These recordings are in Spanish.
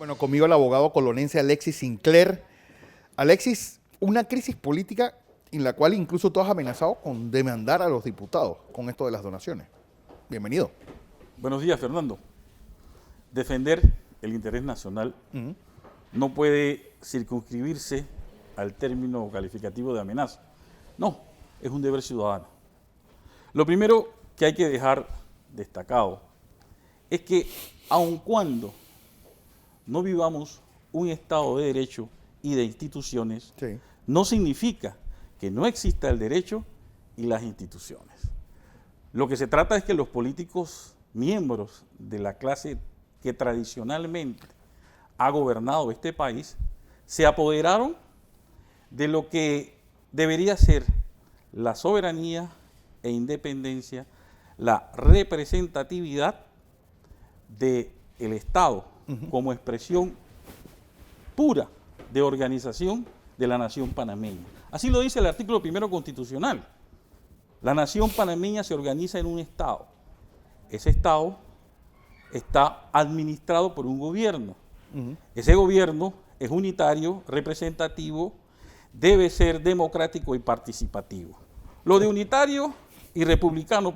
Bueno, conmigo el abogado colonense Alexis Sinclair. Alexis, una crisis política en la cual incluso tú has amenazado con demandar a los diputados con esto de las donaciones. Bienvenido. Buenos días, Fernando. Defender el interés nacional no puede circunscribirse al término calificativo de amenaza. No, es un deber ciudadano. Lo primero que hay que dejar destacado es que aun cuando no vivamos un Estado de Derecho y de instituciones, no significa que no exista el derecho y las instituciones. Lo que se trata es que los políticos miembros de la clase que tradicionalmente ha gobernado este país se apoderaron de lo que debería ser la soberanía e independencia, la representatividad del Estado como expresión pura de organización de la nación panameña. Así lo dice el artículo 1 constitucional. La nación panameña se organiza en un Estado. Ese Estado está administrado por un gobierno. Ese gobierno es unitario, representativo, debe ser democrático y participativo. Lo de unitario y republicano,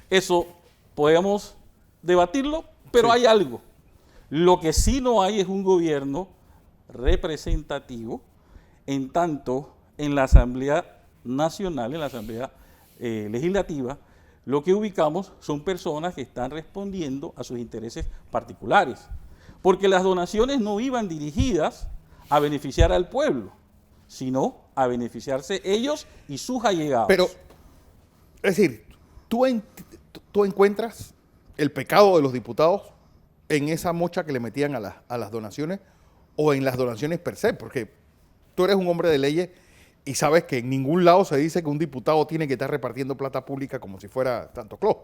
eso podemos debatirlo, pero hay algo. Lo que sí no hay es un gobierno representativo, en tanto en la Asamblea Nacional, en la Asamblea Legislativa, lo que ubicamos son personas que están respondiendo a sus intereses particulares, porque las donaciones no iban dirigidas a beneficiar al pueblo, sino a beneficiarse ellos y sus allegados. Pero, es decir, tú encuentras el pecado de los diputados en esa mocha que le metían a las donaciones o en las donaciones per se, porque tú eres un hombre de leyes y sabes que en ningún lado se dice que un diputado tiene que estar repartiendo plata pública como si fuera Santo Claus.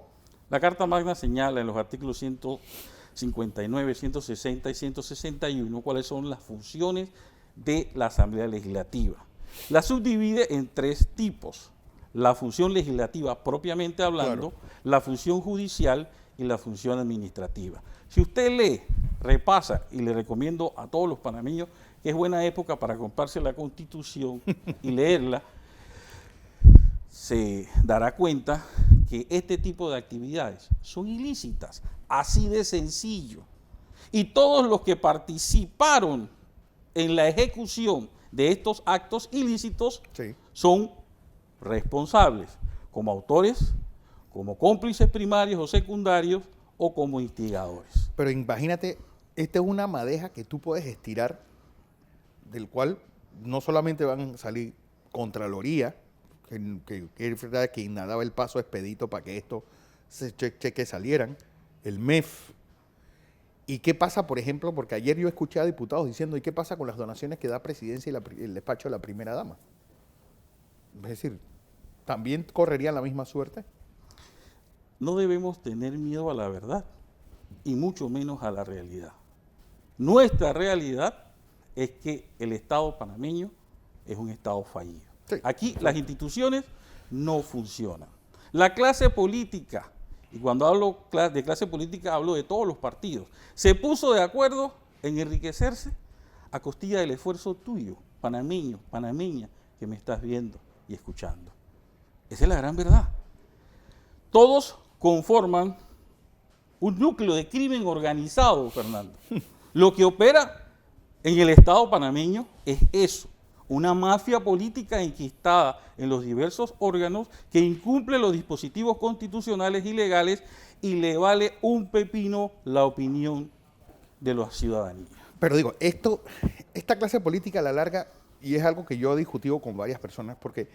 La Carta Magna señala en los artículos 159, 160 y 161 cuáles son las funciones de la Asamblea Legislativa. La subdivide en tres tipos: la función legislativa propiamente hablando, la función judicial y la función administrativa. Si usted lee, repasa, y le recomiendo a todos los panameños que es buena época para comprarse la Constitución y leerla, se dará cuenta que este tipo de actividades son ilícitas, así de sencillo. Y todos los que participaron en la ejecución de estos actos ilícitos son responsables como autores, como cómplices primarios o secundarios o como instigadores. Pero imagínate, esta es una madeja que tú puedes estirar, del cual no solamente van a salir Contraloría, que es verdad que nadaba el paso expedito para que estos cheques salieran, el MEF. ¿Y qué pasa, por ejemplo? Porque ayer yo escuché a diputados diciendo, ¿y qué pasa con las donaciones que da Presidencia y el despacho de la primera dama? Es decir, ¿también correrían la misma suerte? No debemos tener miedo a la verdad y mucho menos a la realidad. Nuestra realidad es que el Estado panameño es un Estado fallido. Aquí las instituciones no funcionan. La clase política, y cuando hablo de clase política hablo de todos los partidos, se puso de acuerdo en enriquecerse a costilla del esfuerzo tuyo, panameño, panameña, que me estás viendo y escuchando. Esa es la gran verdad. Todos conforman un núcleo de crimen organizado, Fernando. Lo que opera en el Estado panameño es eso, una mafia política enquistada en los diversos órganos que incumple los dispositivos constitucionales y legales y le vale un pepino la opinión de la ciudadanía. Pero digo, esta clase política a la larga, y es algo que yo he discutido con varias personas, porque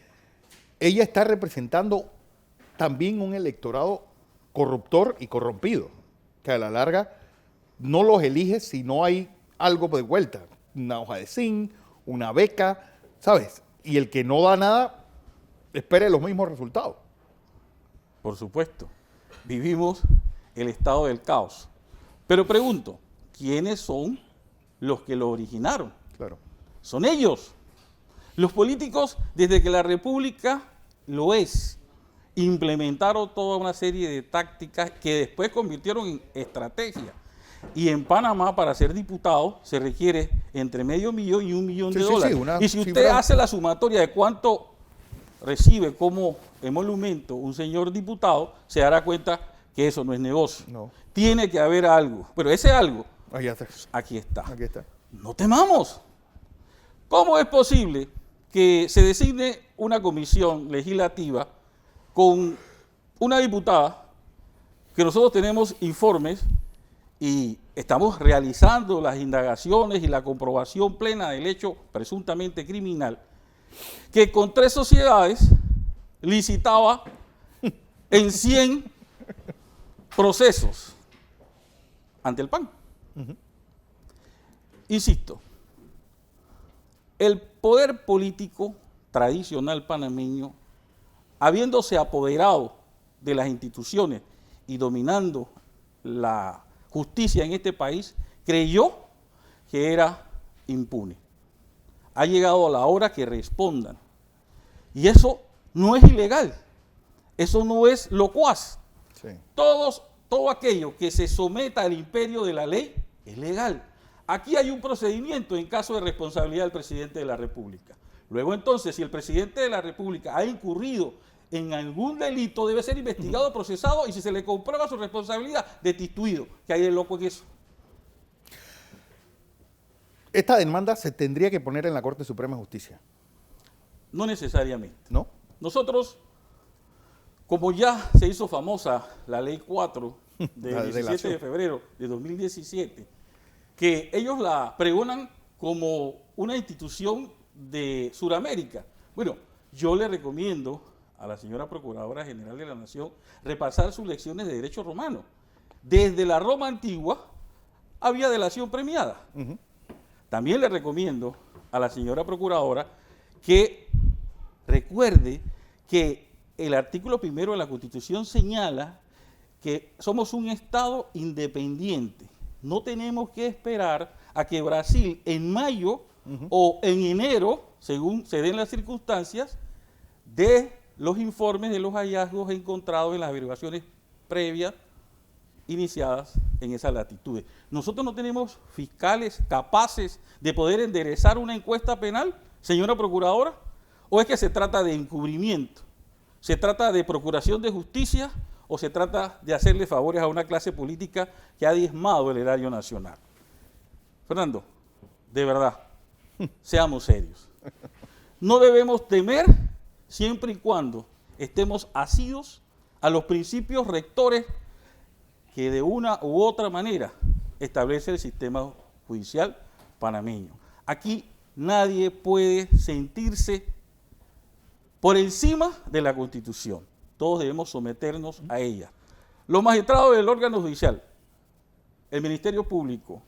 ella está representando también un electorado corruptor y corrompido, que a la larga no los elige si no hay algo de vuelta, una hoja de zinc, una beca, ¿sabes? Y el que no da nada, espere los mismos resultados. Por supuesto, vivimos el estado del caos. Pero pregunto, ¿quiénes son los que lo originaron? Claro. Son ellos. Los políticos, desde que la República lo es, implementaron toda una serie de tácticas que después convirtieron en estrategia. Y en Panamá, para ser diputado, se requiere entre $500,000 y $1 millón de dólares. Sí, y si usted hace la sumatoria de cuánto recibe como emolumento un señor diputado, se dará cuenta que eso no es negocio. No. Tiene que haber algo. Pero ese algo, aquí está. Aquí está. No temamos. ¿Cómo es posible que se designe una comisión legislativa con una diputada que nosotros tenemos informes y estamos realizando las indagaciones y la comprobación plena del hecho presuntamente criminal, que con 3 sociedades licitaba en 100 procesos ante el PAN? Insisto, el poder político tradicional panameño, habiéndose apoderado de las instituciones y dominando la justicia en este país, creyó que era impune. Ha llegado la hora que respondan. Y eso no es ilegal, eso no es locuaz. Sí. Todo aquello que se someta al imperio de la ley es legal. Aquí hay un procedimiento en caso de responsabilidad del presidente de la República. Luego entonces, si el presidente de la República ha incurrido en algún delito, debe ser investigado, procesado y si se le comprueba su responsabilidad, destituido. ¿Qué hay de loco en eso? Esta demanda se tendría que poner en la Corte Suprema de Justicia. No necesariamente. ¿No? Nosotros, como ya se hizo famosa la Ley 4 del 17 de febrero de 2017, que ellos la pregonan como una institución de Sudamérica. Bueno, yo le recomiendo a la señora Procuradora General de la Nación repasar sus lecciones de derecho romano. Desde la Roma antigua había delación premiada. También le recomiendo a la señora Procuradora que recuerde que el artículo 1 de la Constitución señala que somos un Estado independiente. No tenemos que esperar a que Brasil en mayo o en enero, según se den las circunstancias, dé los informes de los hallazgos encontrados en las averiguaciones previas iniciadas en esas latitudes. Nosotros no tenemos fiscales capaces de poder enderezar una encuesta penal, señora Procuradora, o es que se trata de encubrimiento, se trata de procuración de justicia o se trata de hacerle favores a una clase política que ha diezmado el erario nacional. Fernando, de verdad, seamos serios. No debemos temer siempre y cuando estemos asidos a los principios rectores que de una u otra manera establece el sistema judicial panameño. Aquí nadie puede sentirse por encima de la Constitución. Todos debemos someternos a ella. Los magistrados del órgano judicial, el Ministerio Público,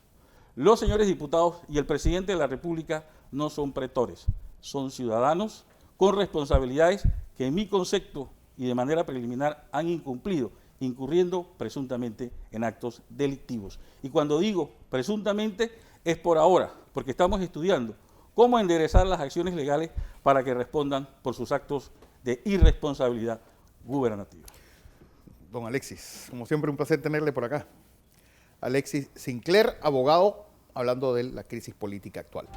los señores diputados y el presidente de la República no son pretores, son ciudadanos con responsabilidades que en mi concepto y de manera preliminar han incumplido, incurriendo presuntamente en actos delictivos. Y cuando digo presuntamente es por ahora, porque estamos estudiando cómo enderezar las acciones legales para que respondan por sus actos de irresponsabilidad gubernativa. Don Alexis, como siempre un placer tenerle por acá. Alexis Sinclair, abogado, hablando de la crisis política actual.